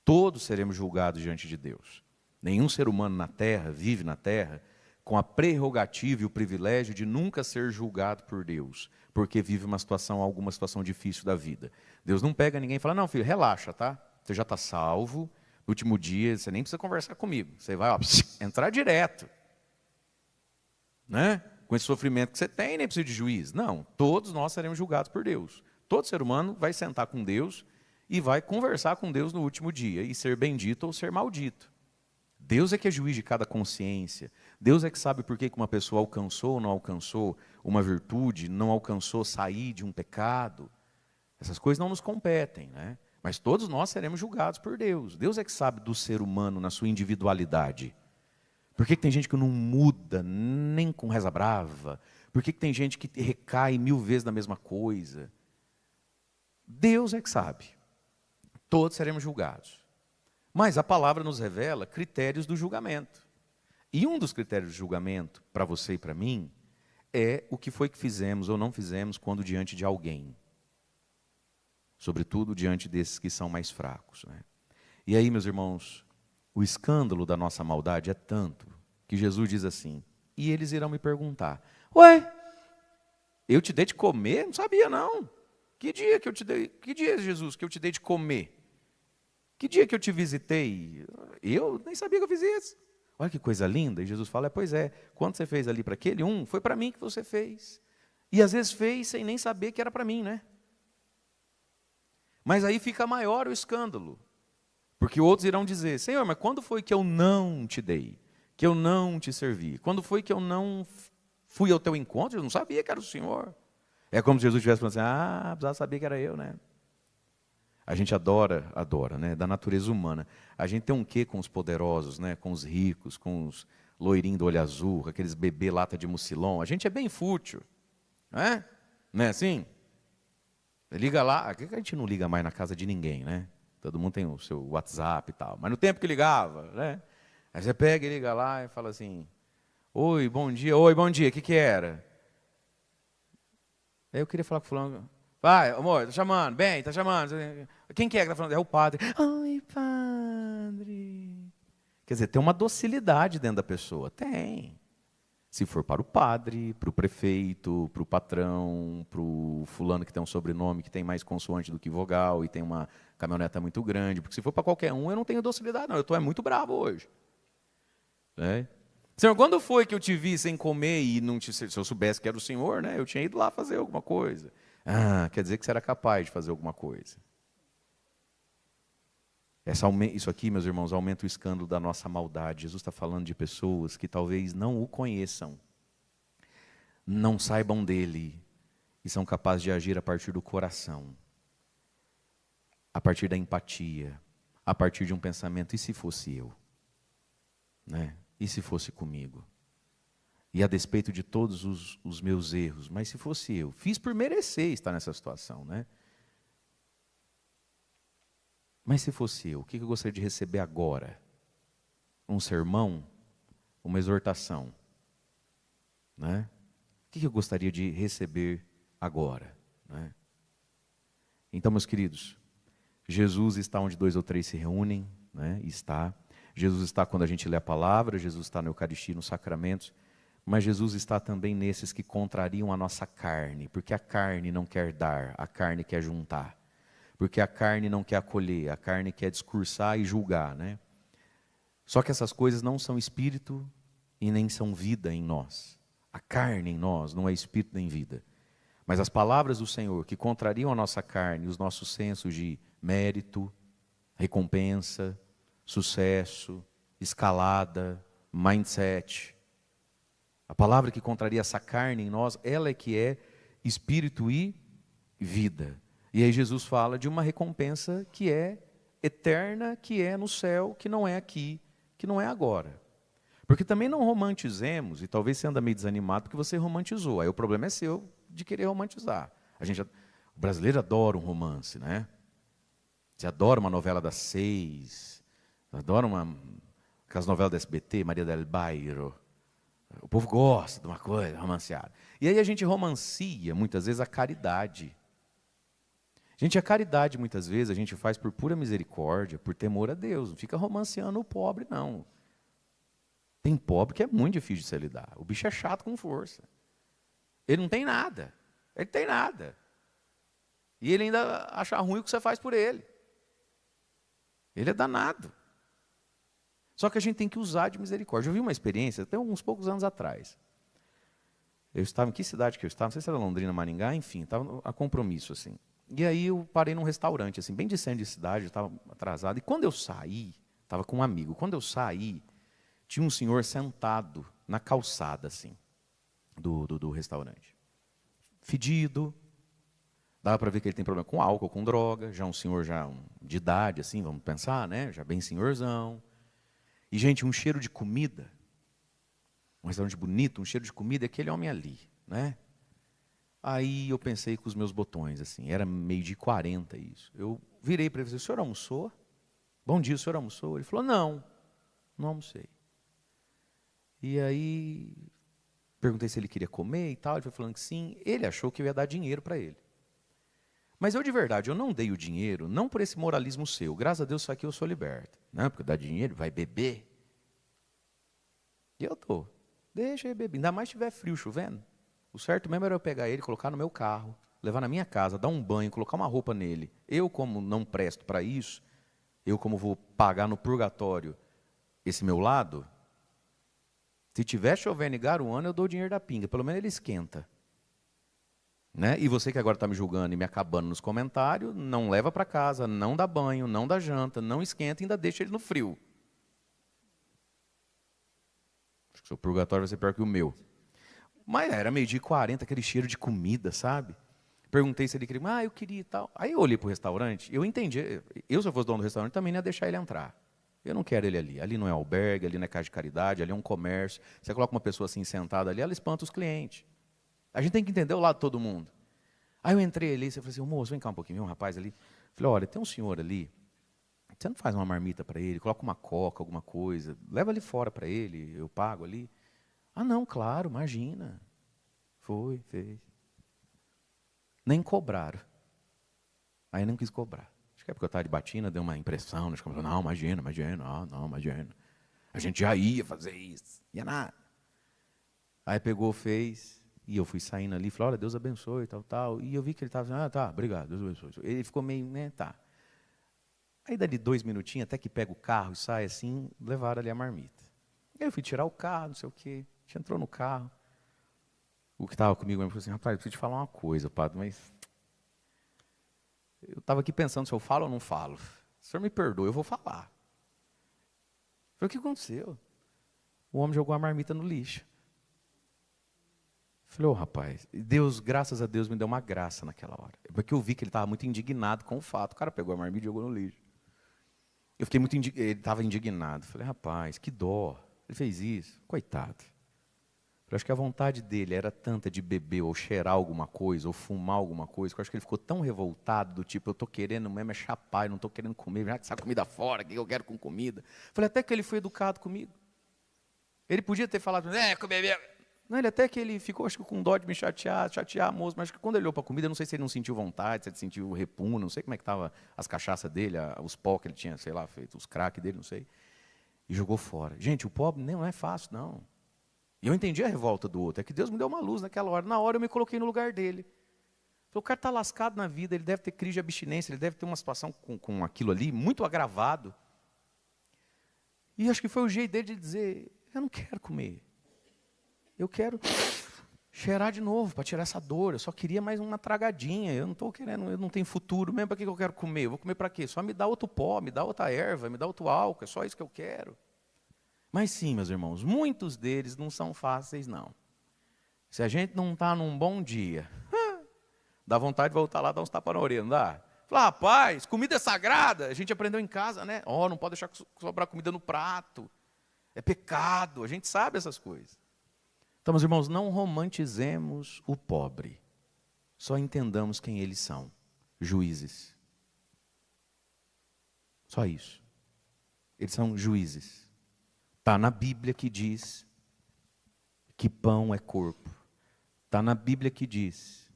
Todos seremos julgados diante de Deus. Nenhum ser humano na terra vive na terra com a prerrogativa e o privilégio de nunca ser julgado por Deus, porque vive alguma situação difícil da vida. Deus não pega ninguém e fala, não, filho, relaxa, tá? Você já está salvo, no último dia você nem precisa conversar comigo, você vai entrar direto. Né? Com esse sofrimento que você tem, nem precisa de juiz. Não, todos nós seremos julgados por Deus. Todo ser humano vai sentar com Deus e vai conversar com Deus no último dia, e ser bendito ou ser maldito. Deus é que é juiz de cada consciência. Deus é que sabe por que uma pessoa alcançou ou não alcançou uma virtude, não alcançou sair de um pecado. Essas coisas não nos competem, né? Mas todos nós seremos julgados por Deus. Deus é que sabe do ser humano na sua individualidade. Por que tem gente que não muda nem com reza brava? Por que tem gente que recai 1000 vezes na mesma coisa? Deus é que sabe. Todos seremos julgados. Mas a palavra nos revela critérios do julgamento. E um dos critérios de julgamento, para você e para mim, é o que foi que fizemos ou não fizemos quando diante de alguém. Sobretudo diante desses que são mais fracos, né? E aí, meus irmãos, o escândalo da nossa maldade é tanto que Jesus diz assim, e eles irão me perguntar, ué, eu te dei de comer? Não sabia não. Que dia, Jesus, que eu te dei de comer? Que dia que eu te visitei? Eu nem sabia que eu fiz isso. Olha que coisa linda. E Jesus fala, pois é, quando você fez ali para aquele foi para mim que você fez. E às vezes fez sem nem saber que era para mim, né? Mas aí fica maior o escândalo. Porque outros irão dizer, Senhor, mas quando foi que eu não te dei? Que eu não te servi? Quando foi que eu não fui ao teu encontro? Eu não sabia que era o Senhor. É como se Jesus estivesse falando assim, precisava saber que era eu, né? A gente adora, né? Da natureza humana. A gente tem um quê com os poderosos, né? Com os ricos, com os loirinhos do olho azul, aqueles bebê lata de mucilon. A gente é bem fútil, né? Não é assim? Liga lá, a gente não liga mais na casa de ninguém, né? Todo mundo tem o seu WhatsApp e tal. Mas no tempo que ligava, né? Aí você pega e liga lá e fala assim, oi, bom dia, o que era? Aí eu queria falar com o fulano, vai, amor, tá chamando, bem, tá chamando. Quem que é que tá falando? É o padre. Ai, padre. Quer dizer, tem uma docilidade dentro da pessoa. Tem. Se for para o padre, para o prefeito, para o patrão, para o fulano que tem um sobrenome que tem mais consoante do que vogal e tem uma caminhoneta muito grande. Porque se for para qualquer eu não tenho docilidade, não. Eu estou muito bravo hoje. É? Senhor, quando foi que eu te vi sem comer e não te... Se eu soubesse que era o Senhor, né, eu tinha ido lá fazer alguma coisa. Ah, quer dizer que você era capaz de fazer alguma coisa. Isso aqui, meus irmãos, aumenta o escândalo da nossa maldade. Jesus está falando de pessoas que talvez não o conheçam, não saibam dele e são capazes de agir a partir do coração, a partir da empatia, a partir de um pensamento, e se fosse eu? Né? E se fosse comigo? E a despeito de todos os meus erros, mas se fosse eu? Fiz por merecer estar nessa situação, né? Mas se fosse eu, o que eu gostaria de receber agora? Um sermão? Uma exortação? Né? O que eu gostaria de receber agora? Né? Então, meus queridos, Jesus está onde 2 ou 3 se reúnem, né? Está. Jesus está quando a gente lê a palavra, Jesus está na Eucaristia, nos sacramentos, mas Jesus está também nesses que contrariam a nossa carne, porque a carne não quer dar, a carne quer juntar. Porque a carne não quer acolher, a carne quer discursar e julgar, né? Só que essas coisas não são espírito e nem são vida em nós. A carne em nós não é espírito nem vida. Mas as palavras do Senhor que contrariam a nossa carne, os nossos sensos de mérito, recompensa, sucesso, escalada, mindset. A palavra que contraria essa carne em nós, ela é que é espírito e vida. E aí Jesus fala de uma recompensa que é eterna, que é no céu, que não é aqui, que não é agora. Porque também não romantizemos, e talvez você anda meio desanimado porque você romantizou. Aí o problema é seu de querer romantizar. O brasileiro adora um romance, né? Você adora uma novela das 6, adora aquelas novelas da SBT, Maria del Bairro. O povo gosta de uma coisa romanceada. E aí a gente romancia, muitas vezes, a caridade. Gente, a caridade, muitas vezes, a gente faz por pura misericórdia, por temor a Deus. Não fica romanceando o pobre, não. Tem pobre que é muito difícil de se lidar. O bicho é chato com força. Ele não tem nada. Ele tem nada. E ele ainda acha ruim o que você faz por ele. Ele é danado. Só que a gente tem que usar de misericórdia. Eu vi uma experiência, até uns poucos anos atrás. Eu estava, em que cidade que eu estava? Não sei se era Londrina, Maringá, enfim, estava a compromisso, assim. E aí eu parei num restaurante, assim, bem de centro de cidade, eu estava atrasado. E quando eu saí, estava com um amigo, quando eu saí, tinha um senhor sentado na calçada, assim, do restaurante. Fedido, dava para ver que ele tem problema com álcool, com droga, já um senhor de idade, assim, vamos pensar, né? Já bem senhorzão. E, gente, um cheiro de comida, um restaurante bonito, um cheiro de comida, é aquele homem ali, né? Aí eu pensei com os meus botões, assim, era 12h40 isso. Eu virei para ele e falei, o senhor almoçou? Bom dia, o senhor almoçou? Ele falou, não almocei. E aí, perguntei se ele queria comer e tal, ele foi falando que sim. Ele achou que eu ia dar dinheiro para ele. Mas eu, de verdade, eu não dei o dinheiro, não por esse moralismo seu. Graças a Deus, só que eu sou liberto. Não, porque dá dinheiro, vai beber. E eu estou. Deixa ele beber. Ainda mais se estiver frio, chovendo. O certo mesmo era eu pegar ele, colocar no meu carro, levar na minha casa, dar um banho, colocar uma roupa nele. Eu, como não presto para isso, eu, como vou pagar no purgatório esse meu lado, se tiver chovendo e garoando, eu dou o dinheiro da pinga. Pelo menos ele esquenta. Né? E você que agora está me julgando e me acabando nos comentários, não leva para casa, não dá banho, não dá janta, não esquenta e ainda deixa ele no frio. Acho que o seu purgatório vai ser pior que o meu. Mas era 12h40, aquele cheiro de comida, sabe? Perguntei se ele queria, eu queria e tal. Aí eu olhei para o restaurante, eu entendi. Eu, se eu fosse dono do restaurante, também não ia deixar ele entrar. Eu não quero ele ali. Ali não é albergue, ali não é casa de caridade, ali é um comércio. Você coloca uma pessoa assim sentada ali, ela espanta os clientes. A gente tem que entender o lado de todo mundo. Aí eu entrei ali, você falou assim, moço, vem cá um pouquinho, um rapaz ali. Falei, olha, tem um senhor ali, você não faz uma marmita para ele, coloca uma coca, alguma coisa, leva ali fora para ele, eu pago ali. Ah, não, claro, imagina. Foi, fez. Nem cobraram. Aí não quis cobrar. Acho que é porque eu estava de batina, deu uma impressão, né? Não, imagina, não, imagina. A gente já ia fazer isso, ia nada. Aí pegou, fez, e eu fui saindo ali, falei, olha, Deus abençoe, tal. E eu vi que ele estava assim, tá, obrigado, Deus abençoe. Ele ficou meio, né, tá. Aí dali 2 minutinhos, até que pega o carro e sai assim, levaram ali a marmita. Eu fui tirar o carro, não sei o quê. A gente entrou no carro. O que estava comigo falou assim, rapaz, eu preciso te falar uma coisa, padre, mas eu estava aqui pensando se eu falo ou não falo. O senhor me perdoa, eu vou falar. Eu falei, o que aconteceu? O homem jogou a marmita no lixo. Eu falei, rapaz, Deus, graças a Deus, me deu uma graça naquela hora. Porque eu vi que ele estava muito indignado com o fato. O cara pegou a marmita e jogou no lixo. Eu fiquei muito indignado, ele estava indignado. Eu falei, rapaz, que dó. Ele fez isso, coitado. Eu acho que a vontade dele era tanta de beber, ou cheirar alguma coisa, ou fumar alguma coisa, que eu acho que ele ficou tão revoltado, do tipo, eu estou querendo mesmo é chapar, eu não estou querendo comer, já que essa comida fora, o que eu quero com comida? Falei, até que ele foi educado comigo. Ele podia ter falado, comer mesmo. Não, ele até que ele ficou, acho que com dó de me chatear a moça, mas acho que quando ele olhou para a comida, não sei se ele não sentiu vontade, se ele sentiu repugno, não sei como é que estava as cachaças dele, os pó que ele tinha, sei lá, feito, os crack dele, não sei, e jogou fora. Gente, o pobre não é fácil, não. E eu entendi a revolta do outro, é que Deus me deu uma luz naquela hora. Na hora eu me coloquei no lugar dele. O cara está lascado na vida, ele deve ter crise de abstinência, ele deve ter uma situação com aquilo ali muito agravado. E acho que foi o jeito dele de dizer, eu não quero comer. Eu quero cheirar de novo para tirar essa dor. Eu só queria mais uma tragadinha. Eu não estou querendo, eu não tenho futuro mesmo. Para que eu quero comer? Eu vou comer para quê? Só me dá outro pó, me dá outra erva, me dá outro álcool. É só isso que eu quero. Mas sim, meus irmãos, muitos deles não são fáceis, não. Se a gente não está num bom dia, dá vontade de voltar lá e dar uns tapas na orelha, não dá? Fala, rapaz, comida é sagrada. A gente aprendeu em casa, né? Não pode deixar sobrar comida no prato. É pecado, a gente sabe essas coisas. Então, meus irmãos, não romantizemos o pobre. Só entendamos quem eles são. Juízes. Só isso. Eles são juízes. Está na Bíblia que diz que pão é corpo. Está na Bíblia que diz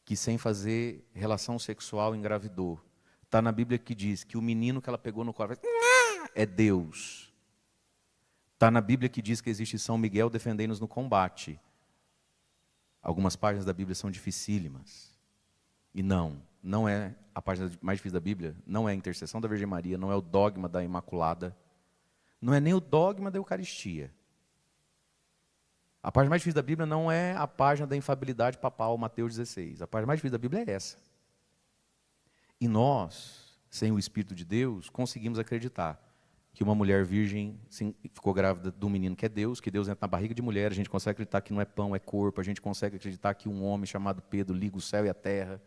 que sem fazer relação sexual engravidou. Está na Bíblia que diz que o menino que ela pegou no colo é Deus. Está na Bíblia que diz que existe São Miguel defendendo-nos no combate. Algumas páginas da Bíblia são dificílimas. E não é a página mais difícil da Bíblia, não é a intercessão da Virgem Maria, não é o dogma da Imaculada, não é nem o dogma da Eucaristia. A página mais difícil da Bíblia não é a página da infabilidade papal, Mateus 16. A página mais difícil da Bíblia é essa. E nós, sem o Espírito de Deus, conseguimos acreditar que uma mulher virgem ficou grávida de um menino que é Deus, que Deus entra na barriga de mulher, a gente consegue acreditar que não é pão, é corpo, a gente consegue acreditar que um homem chamado Pedro liga o céu e a terra.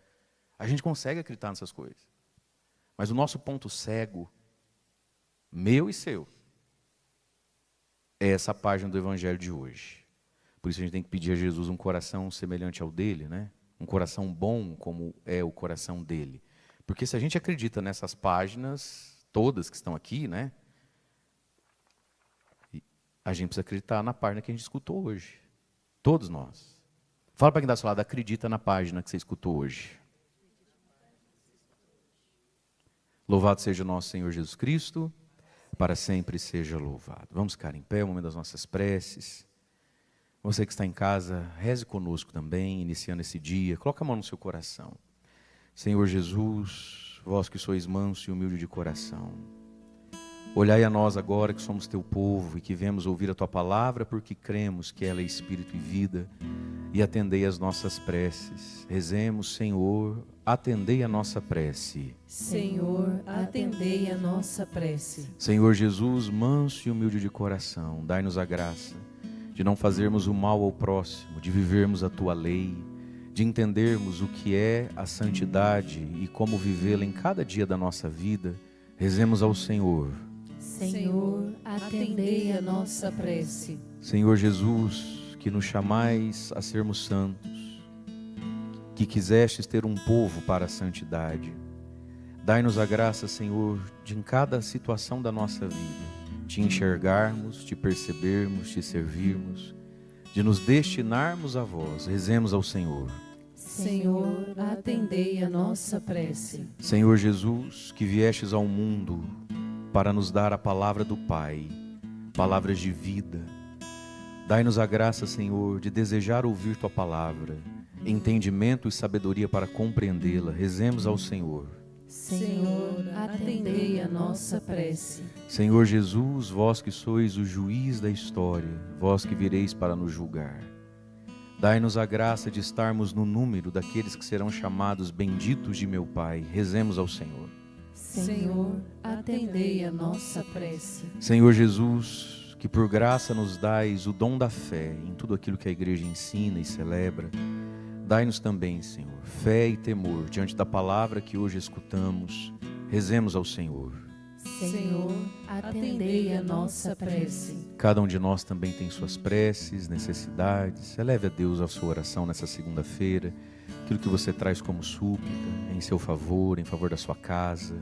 A gente consegue acreditar nessas coisas. Mas o nosso ponto cego, meu e seu, é essa página do Evangelho de hoje. Por isso a gente tem que pedir a Jesus um coração semelhante ao dele, né? Um coração bom como é o coração dele. Porque se a gente acredita nessas páginas, todas que estão aqui, né? A gente precisa acreditar na página que a gente escutou hoje. Todos nós. Fala para quem está do seu lado, acredita na página que você escutou hoje. Louvado seja o nosso Senhor Jesus Cristo, para sempre seja louvado. Vamos ficar em pé, o momento das nossas preces. Você que está em casa, reze conosco também, iniciando esse dia. Coloca a mão no seu coração. Senhor Jesus, vós que sois manso e humilde de coração, olhai a nós agora que somos teu povo e que viemos ouvir a tua palavra porque cremos que ela é espírito e vida, e atendei as nossas preces. Rezemos, Senhor, atendei a nossa prece. Senhor, atendei a nossa prece. Senhor Jesus, manso e humilde de coração, dai-nos a graça de não fazermos o mal ao próximo, de vivermos a tua lei, de entendermos o que é a santidade e como vivê-la em cada dia da nossa vida. Rezemos ao Senhor. Senhor, atendei a nossa prece. Senhor Jesus, que nos chamais a sermos santos, que quisestes ter um povo para a santidade, dai-nos a graça, Senhor, de em cada situação da nossa vida, te enxergarmos, te percebermos, te servirmos, de nos destinarmos a vós. Rezemos ao Senhor. Senhor, atendei a nossa prece. Senhor Jesus, que viestes ao mundo para nos dar a palavra do Pai, palavras de vida, dai-nos a graça, Senhor, de desejar ouvir tua palavra, entendimento e sabedoria para compreendê-la. Rezemos ao Senhor. Senhor, atendei a nossa prece. Senhor Jesus, vós que sois o juiz da história, vós que vireis para nos julgar, dai-nos a graça de estarmos no número daqueles que serão chamados benditos de meu Pai. Rezemos ao Senhor. Senhor, atendei a nossa prece. Senhor Jesus, que por graça nos dais o dom da fé em tudo aquilo que a igreja ensina e celebra, dai-nos também, Senhor, fé e temor diante da palavra que hoje escutamos. Rezemos ao Senhor. Senhor, atendei a nossa prece. Cada um de nós também tem suas preces, necessidades. Eleve a Deus a sua oração nessa segunda-feira, aquilo que você traz como súplica, em seu favor, em favor da sua casa,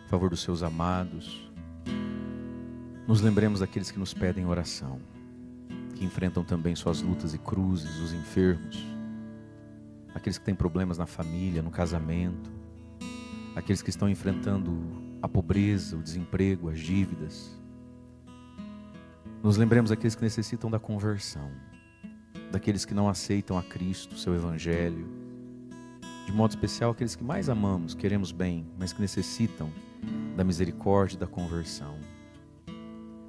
em favor dos seus amados. Nos lembremos daqueles que nos pedem oração, que enfrentam também suas lutas e cruzes, os enfermos, aqueles que têm problemas na família, no casamento, aqueles que estão enfrentando a pobreza, o desemprego, as dívidas. Nos lembremos daqueles que necessitam da conversão, daqueles que não aceitam a Cristo, seu Evangelho, de modo especial aqueles que mais amamos, queremos bem, mas que necessitam da misericórdia e da conversão.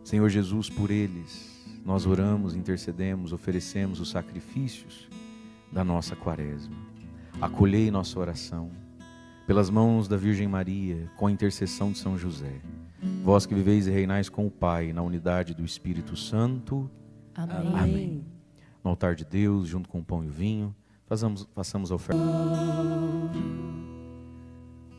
Senhor Jesus, por eles nós oramos, intercedemos, oferecemos os sacrifícios da nossa quaresma. Acolhei nossa oração pelas mãos da Virgem Maria, com a intercessão de São José. Vós que viveis e reinais com o Pai, na unidade do Espírito Santo. Amém. Amém. No altar de Deus, junto com o pão e o vinho, façamos a oferta.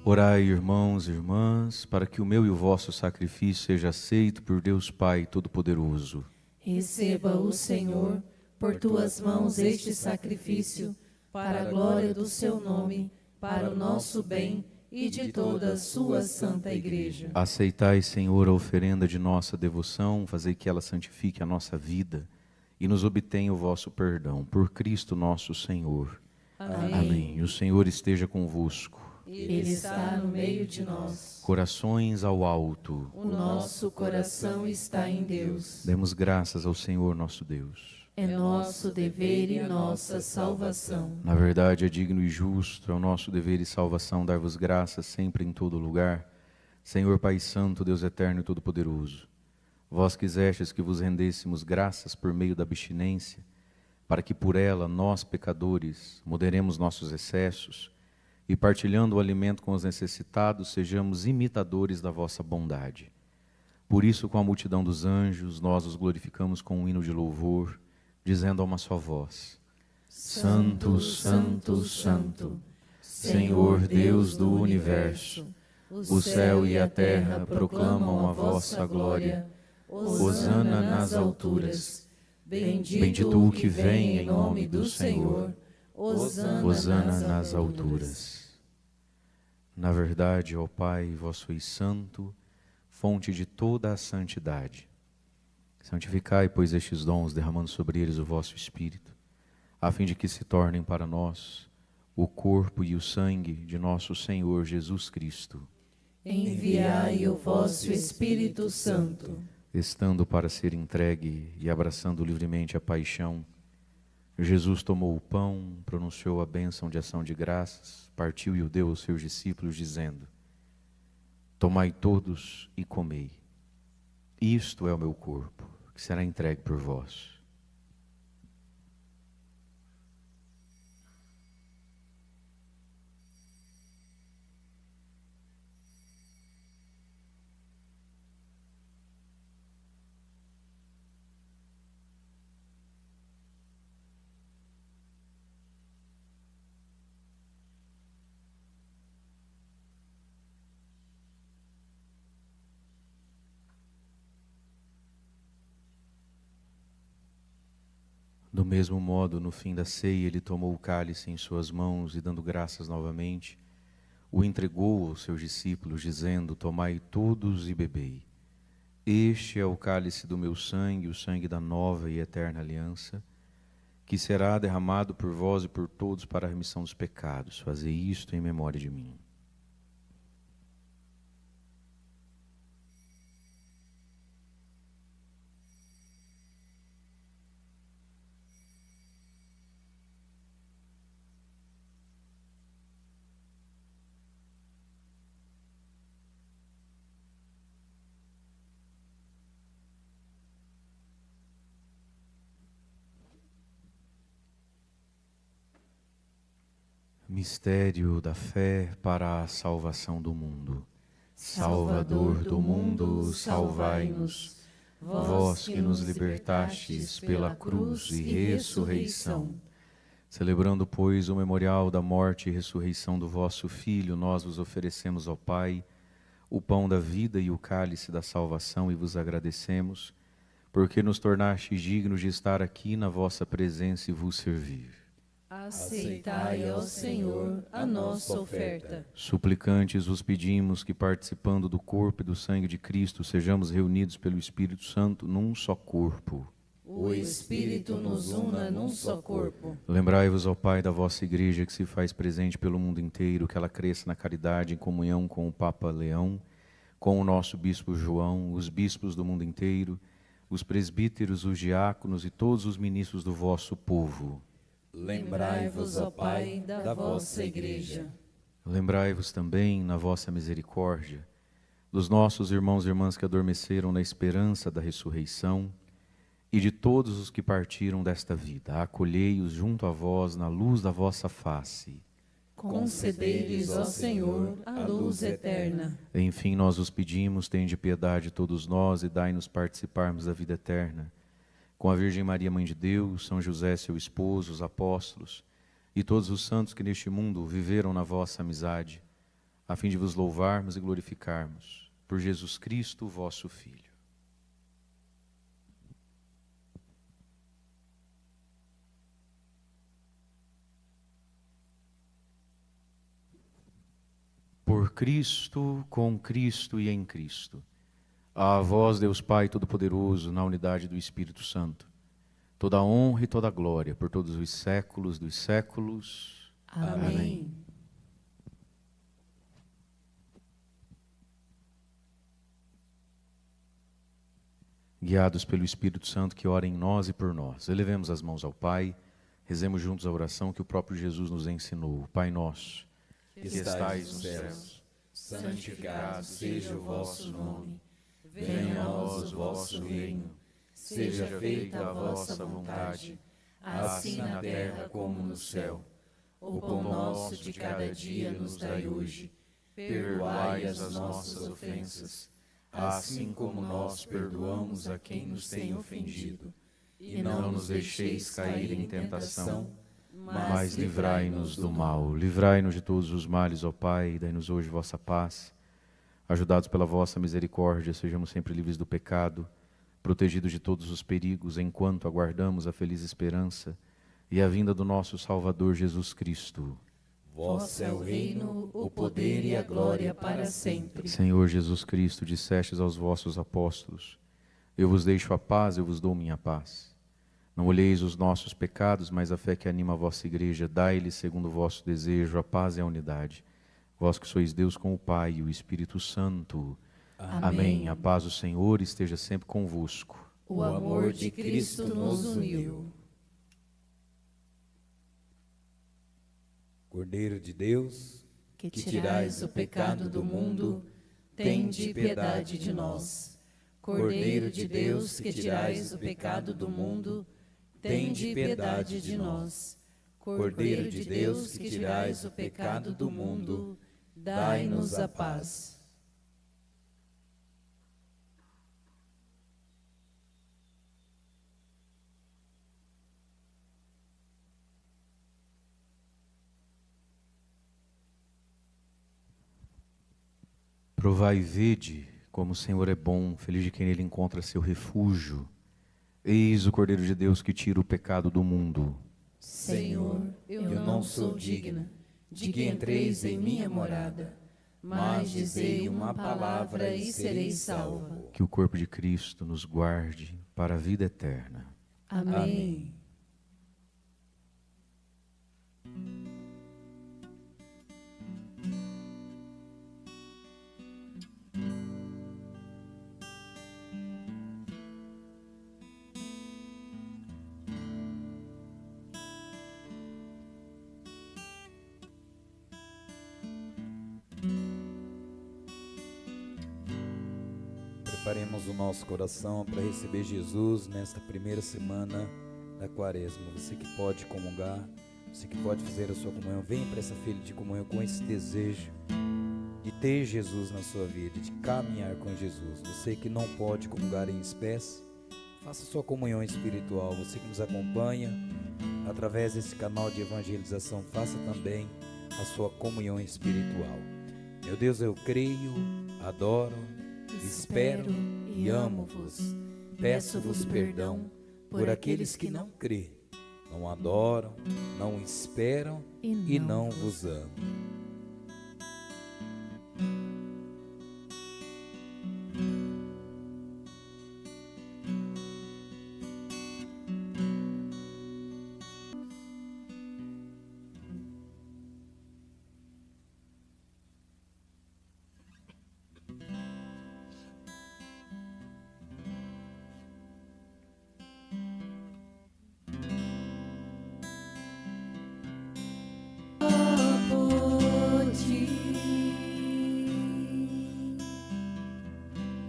Orai, irmãos e irmãs, para que o meu e o vosso sacrifício seja aceito por Deus Pai Todo-Poderoso. Receba o Senhor por tuas mãos este sacrifício, para a glória do seu nome, para o nosso bem e de toda a sua santa igreja. Aceitai, Senhor, a oferenda de nossa devoção, fazei que ela santifique a nossa vida e nos obtenha o vosso perdão. Por Cristo nosso Senhor. Amém. Amém. E o Senhor esteja convosco. Ele está no meio de nós. Corações ao alto. O nosso coração está em Deus. Demos graças ao Senhor nosso Deus. É nosso dever e nossa salvação. Na verdade, é digno e justo, é o nosso dever e salvação dar-vos graças sempre em todo lugar, Senhor Pai Santo, Deus eterno e todo-poderoso. Vós quisestes que vos rendêssemos graças por meio da abstinência, para que por ela nós, pecadores, moderemos nossos excessos e, partilhando o alimento com os necessitados, sejamos imitadores da vossa bondade. Por isso, com a multidão dos anjos, nós os glorificamos com um hino de louvor, dizendo a uma só voz: Santo, Santo, Santo, Senhor Deus do Universo, o céu e a terra proclamam a vossa glória. Hosana nas alturas. Bendito o que vem em nome do Senhor. Hosana nas alturas. Na verdade, ó Pai, vós sois santo, fonte de toda a santidade. Santificai, pois, estes dons, derramando sobre eles o vosso Espírito, a fim de que se tornem para nós o corpo e o sangue de nosso Senhor Jesus Cristo. Enviai o vosso Espírito Santo. Estando para ser entregue e abraçando livremente a paixão, Jesus tomou o pão, pronunciou a bênção de ação de graças, partiu e o deu aos seus discípulos, dizendo: Tomai todos e comei. Isto é o meu corpo, que será entregue por vós. Do mesmo modo, no fim da ceia, ele tomou o cálice em suas mãos e, dando graças novamente, o entregou aos seus discípulos, dizendo: Tomai todos e bebei. Este é o cálice do meu sangue, o sangue da nova e eterna aliança, que será derramado por vós e por todos para a remissão dos pecados. Fazei isto em memória de mim. Mistério da fé para a salvação do mundo. Salvador do mundo, salvai-nos. Vós que nos libertastes pela cruz e ressurreição. Celebrando, pois, o memorial da morte e ressurreição do vosso Filho, nós vos oferecemos, ó Pai, o pão da vida e o cálice da salvação, e vos agradecemos, porque nos tornastes dignos de estar aqui na vossa presença e vos servir. Aceitai, ó Senhor, a nossa oferta. Suplicantes vos pedimos que, participando do corpo e do sangue de Cristo, sejamos reunidos pelo Espírito Santo num só corpo. O Espírito nos una num só corpo. Lembrai-vos, ó Pai, da vossa Igreja que se faz presente pelo mundo inteiro, que ela cresça na caridade em comunhão com o Papa Leão, com o nosso Bispo João, os bispos do mundo inteiro, os presbíteros, os diáconos e todos os ministros do vosso povo. Lembrai-vos, ó Pai, da vossa Igreja. Lembrai-vos também, na vossa misericórdia, dos nossos irmãos e irmãs que adormeceram na esperança da ressurreição e de todos os que partiram desta vida. Acolhei-os junto a vós na luz da vossa face. Concedei-lhes, ó Senhor, a luz eterna. Enfim, nós os pedimos, tende piedade de todos nós e dai-nos participarmos da vida eterna. Com a Virgem Maria, Mãe de Deus, São José, seu esposo, os apóstolos e todos os santos que neste mundo viveram na vossa amizade, a fim de vos louvarmos e glorificarmos. Por Jesus Cristo, vosso Filho. Por Cristo, com Cristo e em Cristo. A vós, Deus Pai Todo-Poderoso, na unidade do Espírito Santo, toda a honra e toda a glória por todos os séculos dos séculos. Amém. Guiados pelo Espírito Santo que ora em nós e por nós, elevemos as mãos ao Pai, rezemos juntos a oração que o próprio Jesus nos ensinou. Pai nosso, que estais nos céus, santificado seja o vosso nome. Venha a nós o vosso reino. Seja feita a vossa vontade, assim na terra como no céu. O pão nosso de cada dia nos dai hoje. Perdoai as nossas ofensas, assim como nós perdoamos a quem nos tem ofendido. E não nos deixeis cair em tentação, mas livrai-nos do mal. Livrai-nos de todos os males, ó Pai, e dai-nos hoje vossa paz. Ajudados pela vossa misericórdia, sejamos sempre livres do pecado, protegidos de todos os perigos, enquanto aguardamos a feliz esperança e a vinda do nosso Salvador Jesus Cristo. Vosso é o reino, o poder e a glória para sempre. Senhor Jesus Cristo, dissestes aos vossos apóstolos: eu vos deixo a paz, eu vos dou minha paz. Não olheis os nossos pecados, mas a fé que anima a vossa Igreja. Dai-lhe, segundo o vosso desejo, a paz e a unidade. Vós que sois Deus com o Pai e o Espírito Santo. Amém. A paz do Senhor esteja sempre convosco. O amor de Cristo nos uniu. Cordeiro de Deus, que tirais o pecado do mundo, tende piedade de nós. Cordeiro de Deus, que tirais o pecado do mundo, tende piedade de nós. Cordeiro de Deus, que tirais o pecado do mundo, dai-nos a paz. Provai e vede como o Senhor é bom, feliz de quem nele encontra seu refúgio. Eis o Cordeiro de Deus que tira o pecado do mundo. Senhor, eu não sou digna de que entreis em minha morada, mas dizei uma palavra e serei salva. Que o corpo de Cristo nos guarde para a vida eterna. Amém. Preparemos o nosso coração para receber Jesus nesta primeira semana da Quaresma. Você que pode comungar, Você que pode fazer a sua comunhão, venha para essa fila de comunhão com esse desejo de ter Jesus na sua vida, de caminhar com Jesus. Você que não pode comungar em espécie, faça sua comunhão espiritual. Você que nos acompanha através desse canal de evangelização, faça também a sua comunhão espiritual. Meu Deus, eu creio, adoro, espero e amo-vos. Peço-vos perdão por aqueles que não crêem, não adoram, não esperam e não vos amam.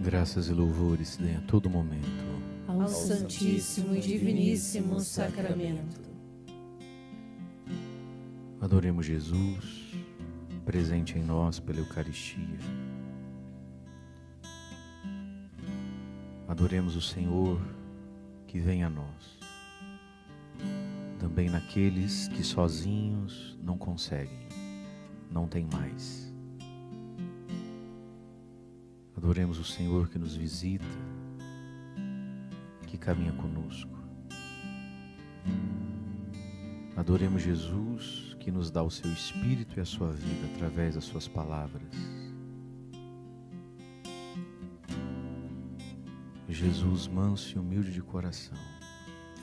Graças e louvores se dêem a todo momento ao Santíssimo e Diviníssimo Sacramento. Adoremos Jesus, presente em nós pela Eucaristia. Adoremos o Senhor que vem a nós, também naqueles que sozinhos não conseguem, não têm mais. Adoremos o Senhor que nos visita, que caminha conosco. Adoremos Jesus que nos dá o seu Espírito e a sua vida através das suas palavras. Jesus manso e humilde de coração,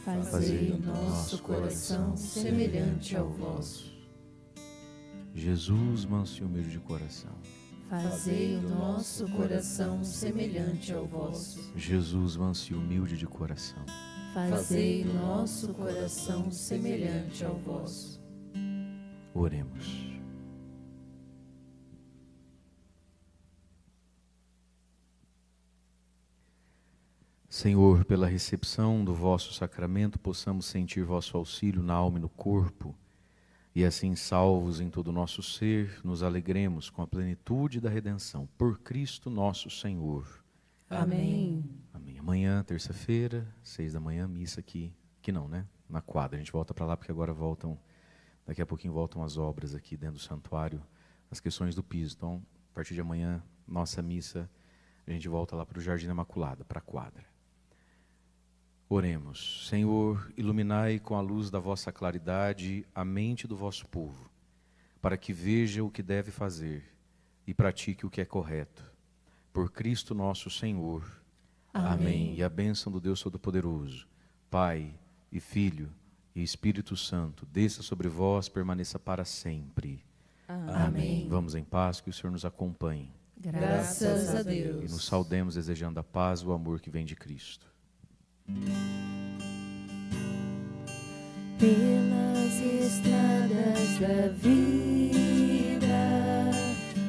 Fazei o nosso coração semelhante ao vosso. Jesus manso e humilde de coração, Fazei o nosso coração semelhante ao vosso. Jesus manso e humilde de coração, Fazei o nosso coração semelhante ao vosso. oremos. Senhor, pela recepção do vosso sacramento, possamos sentir vosso auxílio na alma e no corpo, e assim, salvos em todo o nosso ser, nos alegremos com a plenitude da redenção. Por Cristo nosso Senhor. Amém. Amém. Amanhã, terça-feira, 6 da manhã, missa aqui. Aqui não, né? Na quadra. A gente volta para lá porque agora daqui a pouquinho voltam as obras aqui dentro do santuário, as questões do piso. Então, a partir de amanhã, nossa missa, a gente volta lá para o Jardim da Imaculada, para a quadra. Oremos. Senhor, iluminai com a luz da vossa claridade a mente do vosso povo, para que veja o que deve fazer e pratique o que é correto. Por Cristo nosso Senhor. Amém. E a bênção do Deus Todo-Poderoso, Pai e Filho e Espírito Santo, desça sobre vós, permaneça para sempre. Amém. Vamos em paz, que o Senhor nos acompanhe. Graças a E Deus. nos saudemos desejando a paz e o amor que vem de Cristo. Pelas estradas da vida,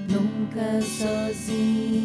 nunca sozinho